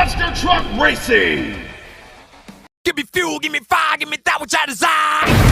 monster truck racing. Give me fuel, give me fire, give me that which I desire.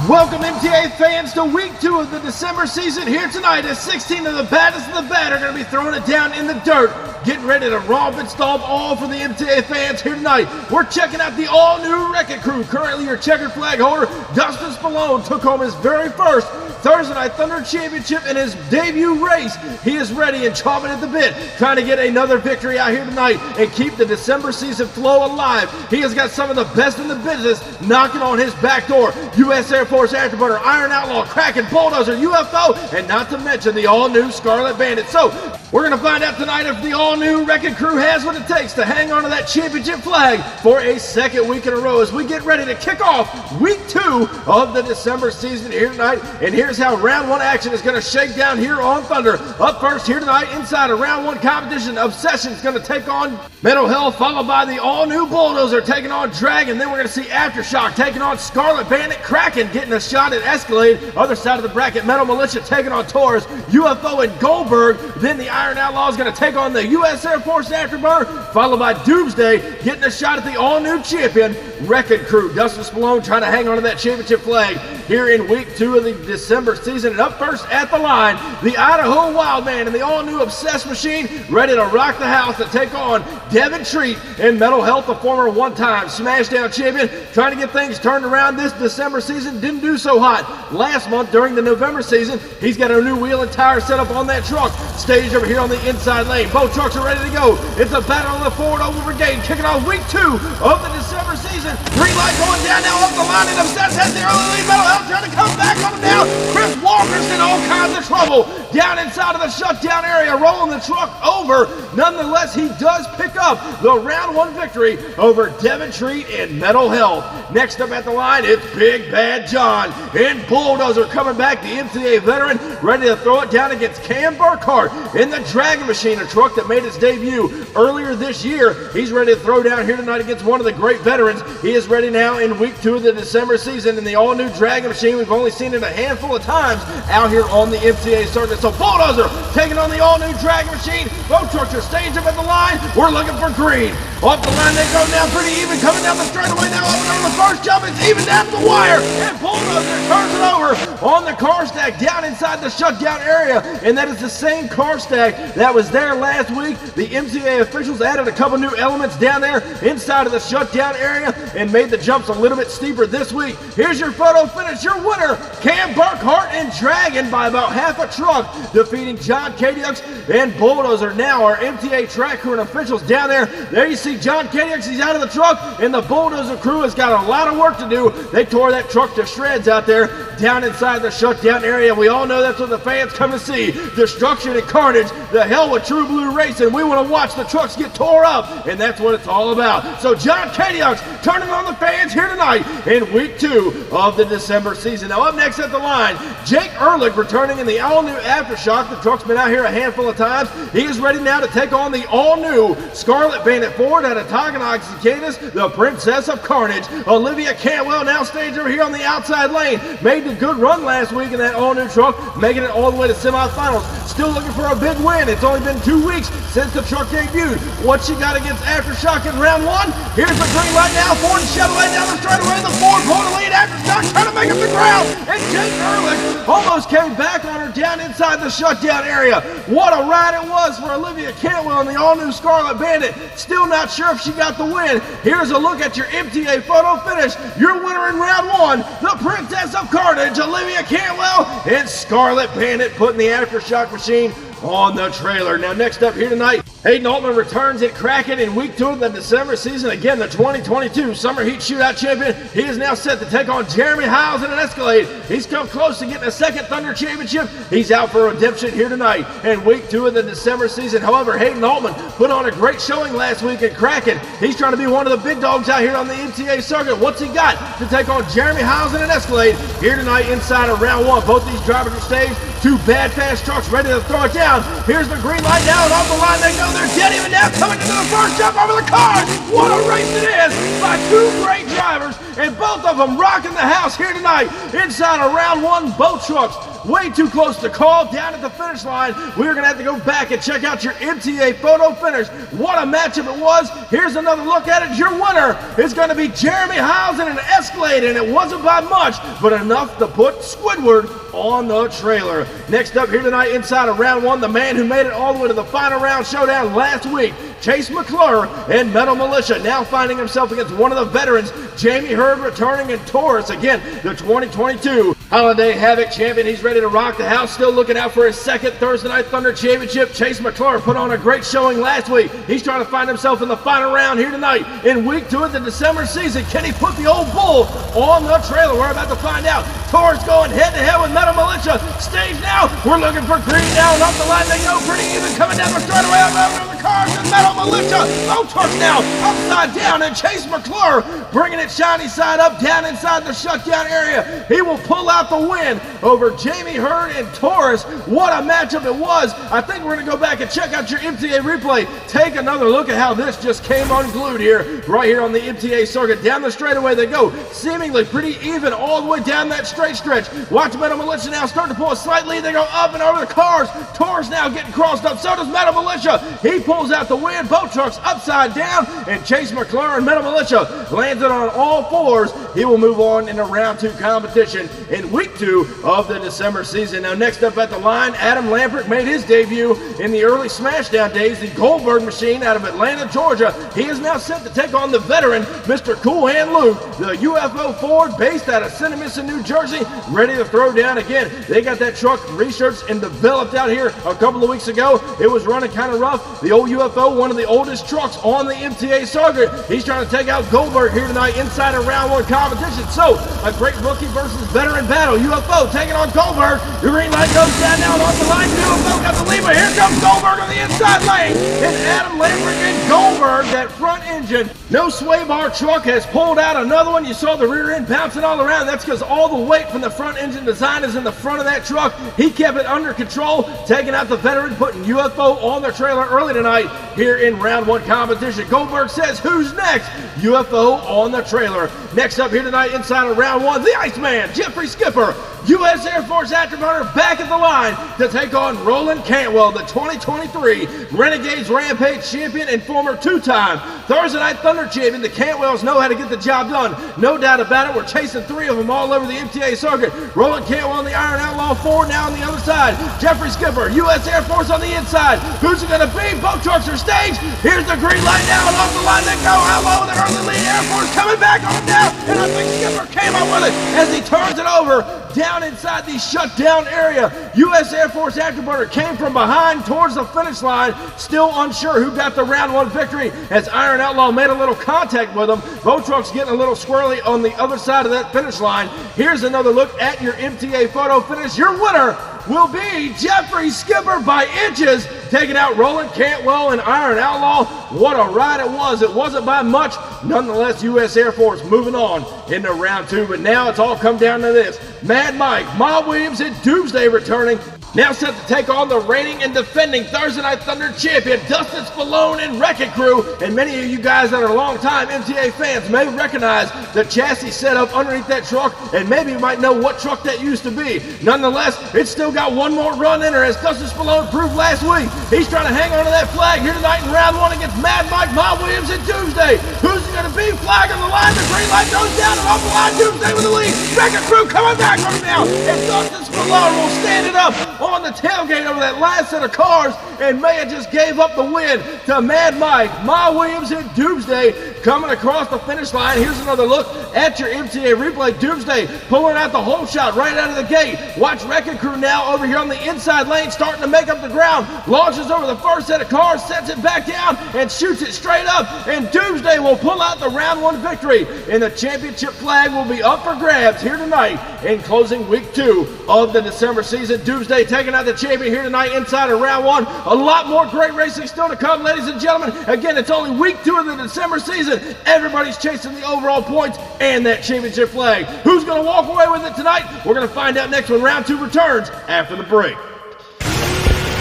Welcome MTA fans to week 2 of the December season. Here tonight as 16 of the baddest of the bad are going to be throwing it down in the dirt. Getting ready to romp and stomp all for the MTA fans here tonight. We're checking out the all-new Wreck-It Crew. Currently your checkered flag holder, Dustin Spallone, took home his very first Thursday Night Thunder Championship in his debut race. He is ready and chomping at the bit, trying to get another victory out here tonight and keep the December season flow alive. He has got some of the best in the business knocking on his back door. U.S. Air Force Afterburner, Iron Outlaw, Kraken, Bulldozer, UFO, and not to mention the all-new Scarlet Bandit. So, we're going to find out tonight if the all-new Wreck-It Crew has what it takes to hang on to that championship flag for a second week in a row as we get ready to kick off week 2 of the December season here tonight. And here's how round 1 action is going to shake down here on Thunder. Up first here tonight inside a round 1 competition, Obsession's going to take on Mental Health, followed by the all-new Bulldozer taking on Dragon. Then we're going to see Aftershock taking on Scarlet Bandit, Kraken getting a shot at Escalade. Other side of the bracket, Metal Militia taking on Taurus, UFO and Goldberg. Then the Iron Outlaw is going to take on the U.S. Air Force Afterburner, followed by Doomsday getting a shot at the all-new champion, Wreck-It Crew. Dustin Spallone trying to hang on to that championship flag here in week 2 of the December season. And up first at the line, the Idaho Wildman and the all-new Obsessed Machine ready to rock the house to take on Devin Treat and Mental Health, the former one-time Smashdown champion, trying to get things turned around this December season. Didn't do so hot last month during the November season. He's got a new wheel and tire set up on that truck. Staged over here on the inside lane. Both trucks are ready to go. It's a battle of the Ford Oval Brigade kicking off week 2 of the December season. Green light going down now up the line, and Obsessed has the early lead. Mental Health trying to come back on him now. Chris Walker's in all kinds of trouble down inside of the shutdown area, rolling the truck over. Nonetheless, he does pick up the round 1 victory over Devin Treat and Mental Health. Next up at the line, it's Big Bad John and Bulldozer coming back, the MTA veteran, ready to throw it down against Cam Burkhart in the Dragon Machine, a truck that made its debut earlier this year. He's ready to throw down here tonight against one of the great veterans. He is ready now in week 2 of the December season in the all-new Dragon Machine. We've only seen it a handful of times out here on the MTA circuit. So Bulldozer taking on the all-new Dragon Machine. Both trucks are staged up at the line. We're looking for green. Off the line they go now pretty even, coming down the straightaway now over the first jump. It's even down the wire, and Bulldozer turns it over on the car stack down inside the shutdown area, and that is the same car stack that was there last week. The MTA officials added a couple new elements down there inside of the shutdown area and made the jumps a little bit steeper this week. Here's your photo finish. Your winner, Cam Burkhart and Dragon by about half a truck, defeating John Kadiux and Bulldozer. Now our MTA track crew and officials down there. There you see John Kadiux, he's out of the truck, and the Bulldozer crew has got a lot of work to do. They tore that truck to shreds out there down inside the shutdown area. We all know that's what the fans come to see. Destruction and carnage, the hell with True Blue Racing. We want to watch the trucks get tore up, and that's what it's all about. So John Kadiux turning on the fans here tonight in week 2 of the December season. Now up next at the line, Jake Ehrlich returning in the all-new Aftershock. The truck's been out here a handful of times. He is ready now to take on the all-new Scarlet Bandit Ford out of Toganock Cicadas, the Princess of Carnage. Olivia Cantwell now staged over here on the outside lane. Made a good run last week in that all-new truck, making it all the way to semifinals. Still looking for a big win. It's only been 2 weeks since the truck debuted. What she got against Aftershock in round 1? Here's the green light now. Ford and Chevrolet down the straightaway. The Ford pulling the lead. Aftershock trying to make it to the ground. And Jake Ehrlich almost came back on her down inside the shutdown area. What a ride it was for Olivia Cantwell in the all-new Scarlet Bandit. Still not sure if she got the win. Here's a look at your MTA photo finish. Your winner in round 1, the Princess of Carnage, Olivia Cantwell, and Scarlet Bandit putting the Aftershock machine on the trailer. Now next up here tonight, Hayden Altman returns at Kraken in week 2 of the December season. Again, the 2022 Summer Heat Shootout champion. He is now set to take on Jeremy Hiles in an Escalade. He's come close to getting a second Thunder championship. He's out for redemption here tonight in week 2 of the December season. However, Hayden Altman put on a great showing last week at Kraken. He's trying to be one of the big dogs out here on the MTA circuit. What's he got to take on Jeremy Hiles in an Escalade here tonight inside of round 1? Both these drivers are staged. 2 bad fast trucks ready to throw it down. Here's the green light now, and off the line they go. They're dead even now, coming into the first jump over the cars. What a race it is by 2 great drivers, and both of them rocking the house here tonight inside of round 1. Both trucks way too close to call down at the finish line. We're going to have to go back and check out your MTA photo finish. What a matchup it was. Here's another look at it. Your winner is going to be Jeremy Hiles in an Escalade, and it wasn't by much, but enough to put Squidward on the trailer. Next up here tonight inside of round 1, the man who made it all the way to the final round showdown last week, Chase McClure and Metal Militia, now finding himself against one of the veterans, Jamie Hurd, returning in Taurus. Again, the 2022 Holiday Havoc champion. He's ready to rock the house, still looking out for his second Thursday Night Thunder championship. Chase McClure put on a great showing last week. He's trying to find himself in the final round here tonight in week 2 of the December season. Can he put the old bull on the trailer? We're about to find out. Taurus going head-to-head with Metal Militia. Stage now. We're looking for green now, and off the line they go pretty even, coming down the straightaway over the cars with Metal Militia. Both trucks now upside down, and Chase McClure bringing it shiny side up down inside the shutdown area. He will pull out the win over Jamie Hurd and Taurus. What a matchup it was. I think we're going to go back and check out your MTA replay. Take another look at how this just came unglued here, right here on the MTA circuit. Down the straightaway they go, seemingly pretty even all the way down that straight stretch. Watch Metal Militia now start to pull a slight lead. They go up and over the cars. Taurus now getting crossed up. So does Metal Militia. He pulls out the win. Both trucks upside down, and Chase McClure and Metal Militia lands it on all 4s. He will move on into round 2 competition in week 2 of the December season. Now next up at the line, Adam Lamprecht made his debut in the early Smashdown days, the Goldberg machine out of Atlanta, Georgia. He is now set to take on the veteran, Mr. Cool Hand Luke, the UFO Ford based out of Cinnaminson, New Jersey, ready to throw down again. They got that truck researched and developed out here a couple of weeks ago. It was running kind of rough. The old UFO, one of the oldest trucks on the MTA circuit. He's trying to take out Goldberg here tonight inside of round 1 competition. So a great rookie versus veteran battle. UFO taking on Goldberg. The green light goes down now and off the line. UFO got the lead, but here comes Goldberg on the inside lane. And Adam Lamprecht and Goldberg, that front engine, no sway bar truck has pulled out another one. You saw the rear end bouncing all around. That's because all the weight from the front engine design is in the front of that truck. He kept it under control, taking out the veteran, putting UFO on their trailer early tonight here in round 1 competition. Goldberg says, who's next? UFO on the trailer. Next up here tonight inside of round 1, the Iceman, Jeffrey Skipper, U.S. Air Force Afterburner, back at the line to take on Roland Cantwell, the 2023 Renegades Rampage champion and former 2-time Thursday Night Thunder champion. The Cantwells know how to get the job done, no doubt about it. We're chasing 3 of them all over the MTA circuit. Roland Cantwell on the Iron Outlaw Ford now on the other side. Jeffrey Skipper, U.S. Air Force on the inside. Who's it going to be? Both trucks are staged. Here's the green light now, and off the line they go. Outlaw with an early lead. Air Force coming back on him now, and I think Skipper came up with it as he turns it over down inside the shutdown area. U.S. Air Force Afterburner came from behind towards the finish line, still unsure who got the round 1 victory as Iron Outlaw made a little contact with him. Both trucks getting a little squirrely on the other side of that finish line. Here's another look at your MTA photo finish. Your winner will be Jeffrey Skipper by inches, taking out Roland Cantwell and Iron Outlaw. What a ride it was. It wasn't by much. Nonetheless, U.S. Air Force moving on into round 2. But now it's all come down to this. Mad Mike, Ma Williams, and Doomsday returning. Now set to take on the reigning and defending Thursday Night Thunder champion, Dustin Spallone and Wrecking Crew. And many of you guys that are longtime MTA fans may recognize the chassis setup underneath that truck, and maybe you might know what truck that used to be. Nonetheless, it's still got one more run in her, as Dustin Spallone proved last week. He's trying to hang on to that flag here tonight in round 1 against Mad Mike, Ma Williams, and Doomsday. Who's it going to be? Flag on the line. The green light goes down and off the line. Doomsday with the lead. Wrecking Crew coming back from him now. And Dustin Spallone will stand it up on the tailgate over that last set of cars, and Maya just gave up the win to Mad Mike, Ma Williams, and Doomsday. coming across the finish line. Here's another look at your MTA replay. Doomsday pulling out the hole shot right out of the gate. Watch Wrecking Crew now over here on the inside lane, starting to make up the ground. Launches over the first set of cars, sets it back down, and shoots it straight up. And Doomsday will pull out the round 1 victory. And the championship flag will be up for grabs here tonight in closing week 2 of the December season. Doomsday taking out the champion here tonight inside of round 1. A lot more great racing still to come, ladies and gentlemen. Again, it's only week 2 of the December season. Everybody's chasing the overall points and that championship flag. Who's going to walk away with it tonight? We're going to find out next when round 2 returns after the break.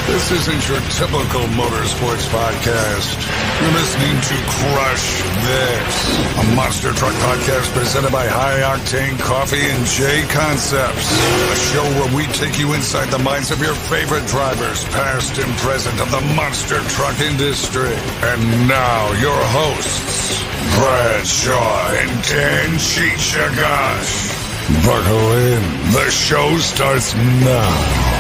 This isn't your typical motorsports podcast. You're listening to Crush This, a monster truck podcast presented by High Octane Coffee and J Concepts. A show where we take you inside the minds of your favorite drivers, past and present, of the monster truck industry. And now, your hosts, Brad Shaw and Dan Chichagash. Buckle in. The show starts now.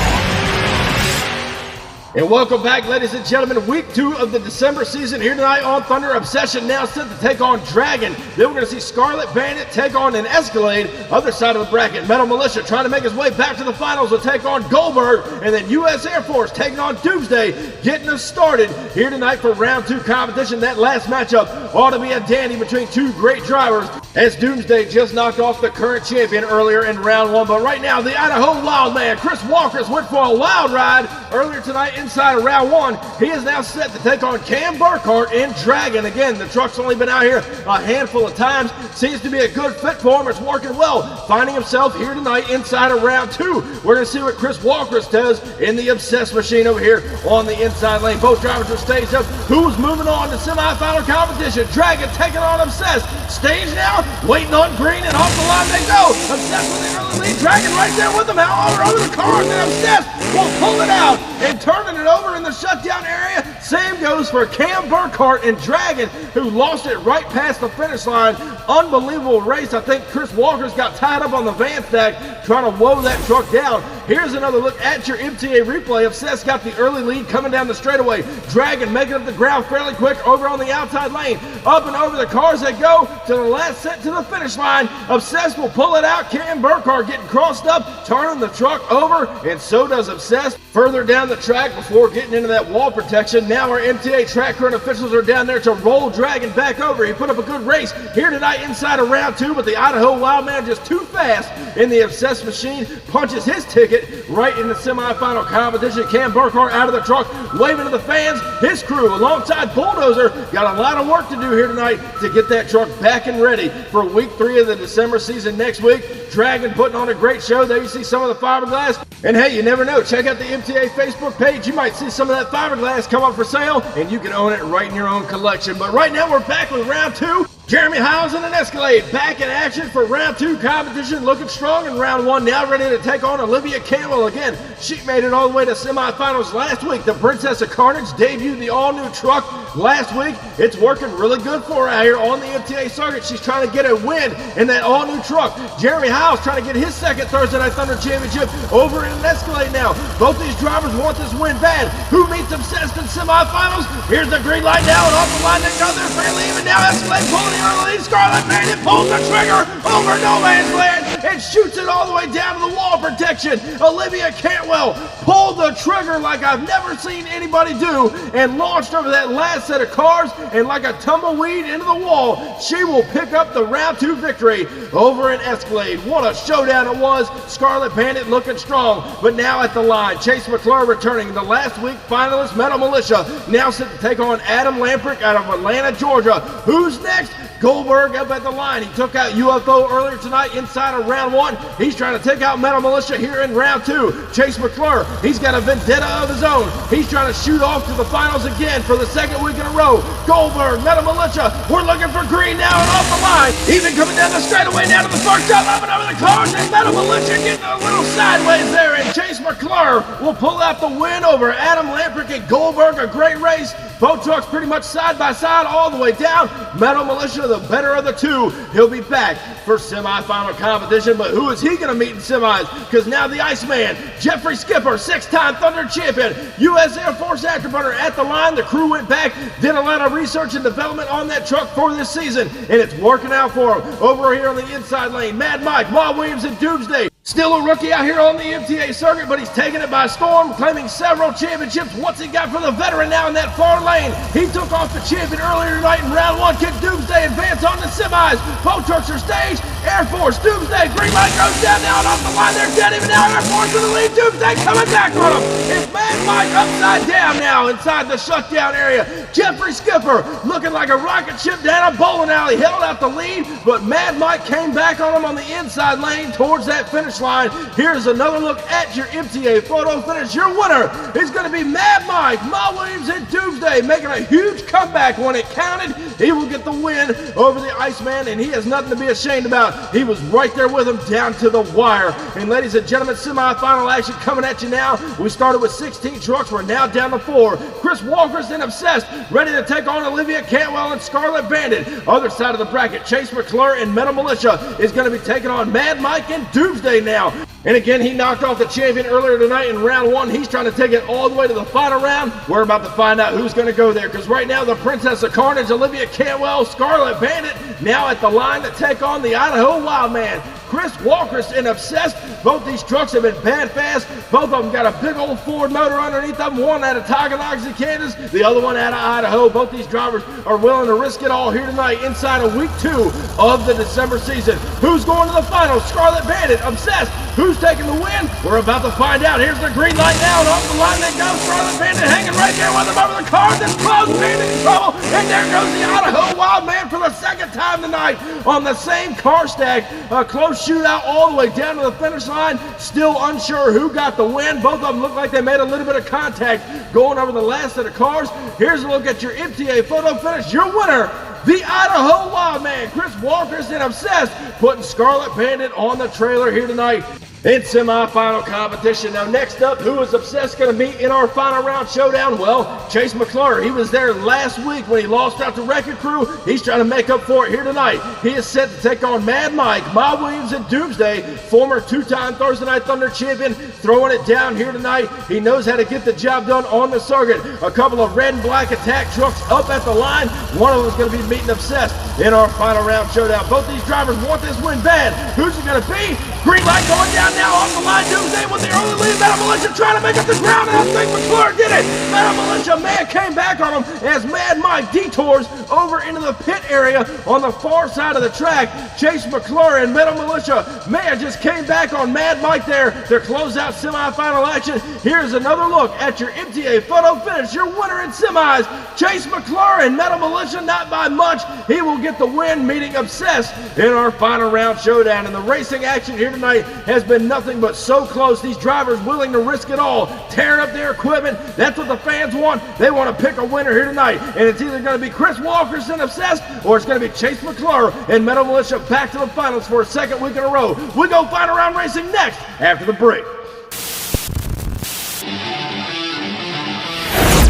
And welcome back, ladies and gentlemen. Week 2 of the December season here tonight on Thunder. Obsession now set to take on Dragon. Then we're going to see Scarlet Bandit take on an Escalade. Other side of the bracket, Metal Militia trying to make his way back to the finals to take on Goldberg. And then U.S. Air Force taking on Doomsday, getting us started here tonight for round 2 competition. That last matchup ought to be a dandy between 2 great drivers, as Doomsday just knocked off the current champion earlier in round 1. But right now, the Idaho Wildman, Chris Walker's went for a wild ride earlier tonight inside of round 1. He is now set to take on Cam Burkhart in Dragon. Again, the truck's only been out here a handful of times. Seems to be a good fit for him. It's working well. Finding himself here tonight inside of round 2. We're going to see what Chris Walker does in the Obsessed machine over here on the inside lane. Both drivers are staged up. Who's moving on to semifinal competition? Dragon taking on Obsessed. Stage now, waiting on green, and off the line they go. Obsessed with the early lead. Dragon right there with them. However, over the car, and Obsessed will pull it out and turning it over in the shutdown area. Same goes for Cam Burkhart and Dragon, who lost it right past the finish line. Unbelievable race. I think Chris Walker's got tied up on the van stack trying to woe that truck down. Here's another look at your MTA replay. Obsessed got the early lead coming down the straightaway. Dragon making up the ground fairly quick over on the outside lane. Up and over the cars they go to the last set to the finish line. Obsessed will pull it out. Cam Burkhart getting crossed up, turning the truck over, and so does Obsessed further down the track before getting into that wall protection. Now our MTA track crew and officials are down there to roll Dragon back over. He put up a good race here tonight inside of round 2, but the Idaho Wildman just too fast in the Obsessed machine, punches his ticket right in the semifinal competition. Cam Burkhart out of the truck, waving to the fans. His crew alongside Bulldozer got a lot of work to do here tonight to get that truck back and ready for week 3 of the December season next week. Dragon putting on a great show. There you see some of the fiberglass. And hey, you never know. Check out the MTA Facebook page. You might see some of that fiberglass come up for sale, and you can own it right in your own collection. But right now, we're back with round 2. Jeremy Howes and an Escalade back in action for round 2 competition, looking strong in round 1, now ready to take on Olivia Campbell. Again, she made it all the way to semifinals last week. The Princess of Carnage debuted the all-new truck last week. It's working really good for her out here on the MTA circuit. She's trying to get a win in that all-new truck. Jeremy Howes trying to get his second Thursday Night Thunder Championship over in an Escalade now. Both these drivers want this win bad. Who meets Obsessed in semifinals? Here's the green light now, and off the line they go. They're fairly even now. Escalade pulling the early lead. Scarlet Bandit pulls the trigger over no man's land and shoots it all the way down to the wall protection. Olivia Cantwell pulled the trigger like I've never seen anybody do and launched over that last set of cars, and like a tumbleweed into the wall, she will pick up the round 2 victory over an Escalade. What a showdown it was. Scarlet Bandit looking strong, but now at the line, Chase McClure returning. The last week finalist Metal Militia now set to take on Adam Lamprick out of Atlanta, Georgia. Who's next? Goldberg up at the line. He took out UFO earlier tonight inside of round 1. He's trying to take out Metal Militia here in round 2. Chase McClure, he's got a vendetta of his own. He's trying to shoot off to the finals again for the second week in a row. Goldberg, Metal Militia, we're looking for green now and off the line. Even coming down the straightaway down to the first shot, up and over the cars, and Metal Militia getting a little sideways there, and Chase McClure will pull out the win over Adam Lamprick and Goldberg. A great race. Both trucks pretty much side by side all the way down. Metal Militia, the better of the two. He'll be back for semifinal competition, but who is he going to meet in semis? Because now the Iceman, Jeffrey Skipper, 6-time Thunder champion, U.S. Air Force afterburner at the line. The crew went back, did a lot of research and development on that truck for this season, and it's working out for him. Over here on the inside lane, Mad Mike, Ma Williams, and Doomsday. Still a rookie out here on the MTA circuit, but he's taking it by storm, claiming several championships. What's he got for the veteran now in that far lane? He took off the champion earlier tonight in round one. Can Doomsday advance on the semis? Both trucks are staged. Air Force, Doomsday, green light goes down now and off the line. They're dead even now. Air Force in the lead. Doomsday coming back on him. It's Mad Mike upside down now inside the shutdown area. Jeffrey Skipper looking like a rocket ship down a bowling alley. Held out the lead, but Mad Mike came back on him on the inside lane towards that finish line. Here's another look at your MTA photo finish. Your winner is going to be Mad Mike, Ma Williams, and Doomsday, making a huge comeback when it counted. He will get the win over the Iceman, and he has nothing to be ashamed about. He was right there with him down to the wire. And ladies and gentlemen, semifinal action coming at you now. We started with 16 trucks. We're now down to 4. Chris Walker's in Obsessed, ready to take on Olivia Cantwell and Scarlet Bandit. Other side of the bracket, Chase McClure and Metal Militia is going to be taking on Mad Mike and Doomsday now. And again, he knocked off the champion earlier tonight in round one. He's trying to take it all the way to the final round. We're about to find out who's going to go there, because right now the Princess of Carnage, Olivia Cantwell, Scarlet Bandit, now at the line to take on the Idaho Wildman. Chris Walker's in Obsessed. Both these trucks have been bad fast. Both of them got a big old Ford motor underneath them. One out of Tonganoxie, Kansas, the other one out of Idaho. Both these drivers are willing to risk it all here tonight inside of week 2 of the December season. Who's going to the finals? Scarlet Bandit, Obsessed. Who's taking the win? We're about to find out. Here's the green light now, and off the line they go. Scarlet Bandit hanging right there with them over the car. This close, Bandit in trouble, and there goes the Idaho Wildman for the second time tonight on the same car stack. A close shootout all the way down to the finish line. Still unsure who got the win. Both of them look like they made a little bit of contact going over the last set of cars. Here's a look at your MTA photo finish. Your winner, the Idaho Wildman, Chris Walker's in Obsessed, putting Scarlet Bandit on the trailer here tonight in semifinal competition. Now next up, who is Obsessed going to meet in our final round showdown? Well, Chase McClure. He was there last week when he lost out to Wrecking Crew. He's trying to make up for it here tonight. He is set to take on Mad Mike, Ma Williams, and Doomsday, former 2-time Thursday Night Thunder champion, throwing it down here tonight. He knows how to get the job done on the circuit. A couple of red and black attack trucks up at the line. One of them is going to be meeting Obsessed in our final round showdown. Both these drivers want this win bad. Who's it going to be? Green light going down now off the line. Doomsday with the early lead. Metal Militia trying to make up the ground, and I think McClure did it. Metal Militia man came back on him as Mad Mike detours over into the pit area on the far side of the track. Chase McClure and Metal Militia man just came back on Mad Mike there to close out semifinal action. Here's another look at your MTA photo finish. Your winner in semis, Chase McClure and Metal Militia, not by much. He will get the win, meeting Obsessed in our final round showdown. And the racing action here tonight has been nothing but so close. These drivers willing to risk it all, tearing up their equipment. That's what the fans want. They want to pick a winner here tonight, and it's either going to be Chris Walker's in Obsessed, or it's going to be Chase McClure and Metal Militia back to the finals for a second week in a row. We go final round racing next after the break.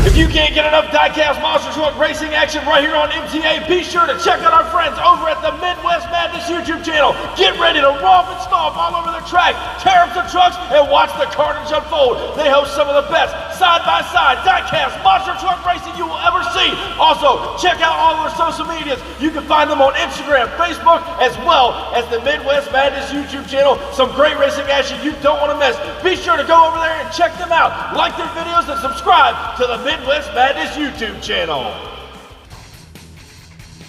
If you can't get enough Diecast Monster Truck racing action right here on MTA, be sure to check out our friends over at the Midwest Madness YouTube channel. Get ready to romp and stomp all over the track, tear up the trucks, and watch the carnage unfold. They host some of the best side-by-side Diecast Monster Truck racing you will ever see. Also, check out all of our social medias. You can find them on Instagram, Facebook, as well as the Midwest Madness YouTube channel. Some great racing action you don't want to miss. Be sure to go over there and check them out. Like their videos and subscribe to the Midwest Madness YouTube channel.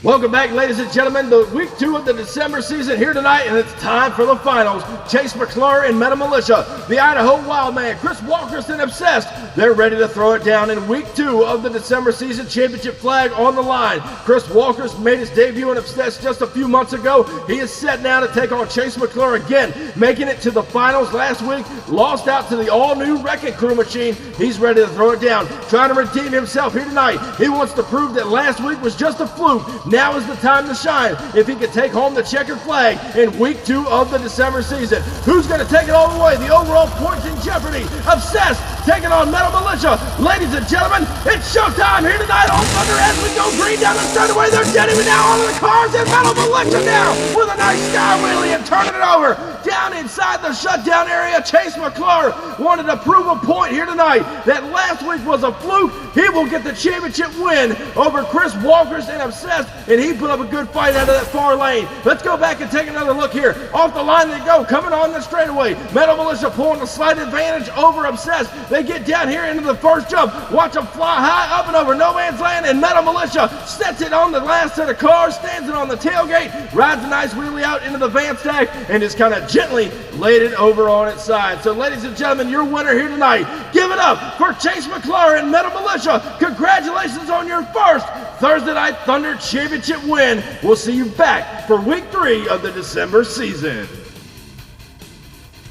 Welcome back, ladies and gentlemen, to week 2 of the December season here tonight, and it's time for the finals. Chase McClure and Metal Militia, the Idaho Wildman, Chris Walker's in Obsessed. They're ready to throw it down in week 2 of the December season. Championship flag on the line. Chris Walker's made his debut in Obsessed just a few months ago. He is set now to take on Chase McClure again, making it to the finals last week. Lost out to the all-new Wrecking Crew machine. He's ready to throw it down, trying to redeem himself here tonight. He wants to prove that last week was just a fluke. Now is the time to shine if he can take home the checkered flag in week 2 of the December season. Who's going to take it all the way? The overall points in jeopardy. Obsessed taking on Metal Militia. Ladies and gentlemen, it's showtime here tonight on Thunder as we go green down the straightaway. They're jetting me now onto the cars, and Metal Militia now with a nice sky wheelie and turning it over. Down inside the shutdown area, Chase McClure wanted to prove a point here tonight that last week was a fluke. He will get the championship win over Chris Walker's and Obsessed, and he put up a good fight out of that far lane. Let's go back and take another look here. Off the line they go, coming on the straightaway. Metal Militia pulling a slight advantage over Obsessed. They get down here into the first jump. Watch them fly high up and over no man's land, and Metal Militia sets it on the last set of cars, stands it on the tailgate, rides a nice wheelie out into the van stack, and just kind of gently laid it over on its side. So ladies and gentlemen, your winner here tonight. Give it up for Chase McClure and Metal Militia. Congratulations on your first Thursday Night Thunder Championship win. We'll see you back for week 3 of the December season.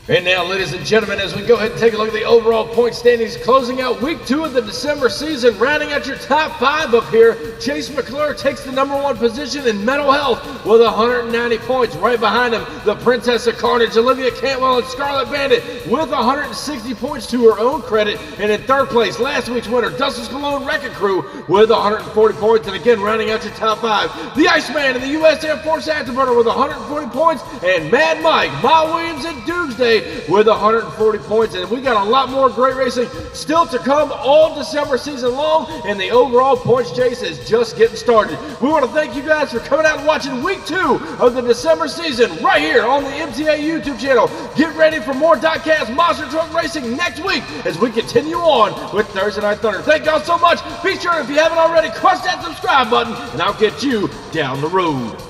And now, ladies and gentlemen, as we go ahead and take a look at the overall point standings, closing out week 2 of the December season, rounding out your top 5 up here, Chase McClure takes the #1 position in mental health with 190 points. Right behind him, the Princess of Carnage, Olivia Cantwell, and Scarlet Bandit with 160 points to her own credit. And in third place, last week's winner, Dustin's Cologne Wrecking Crew with 140 points. And again, rounding out your top 5, the Iceman and the U.S. Air Force Afterburner with 140 points, and Mad Mike, Ma Williams, and Doomsday with 140 points. And we got a lot more great racing still to come all December season long, and the overall points chase is just getting started. We want to thank you guys for coming out and watching week 2 of the December season right here on the MTA YouTube channel. Get ready for more Diecast Monster Truck Racing next week as we continue on with Thursday Night Thunder. Thank y'all so much. Be sure, if you haven't already, crush that subscribe button, and I'll get you down the road.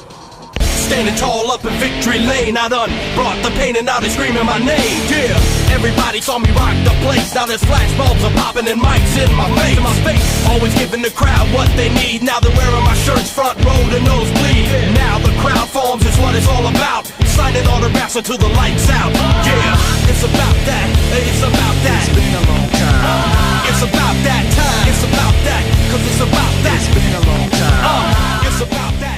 Standing tall up in victory lane, I done brought the pain and now they screaming my name. Yeah, everybody saw me rock the place. Now there's flashbulbs are popping and mics in my face. Always giving the crowd what they need. Now they're wearing my shirts front row to nosebleed. Now the crowd forms is what it's all about. Signing autographs until the lights out. Yeah, it's about that. It's about that. It's been a long time. It's about that time. It's about that. 'Cause it's about that. It's been a long time. It's about that.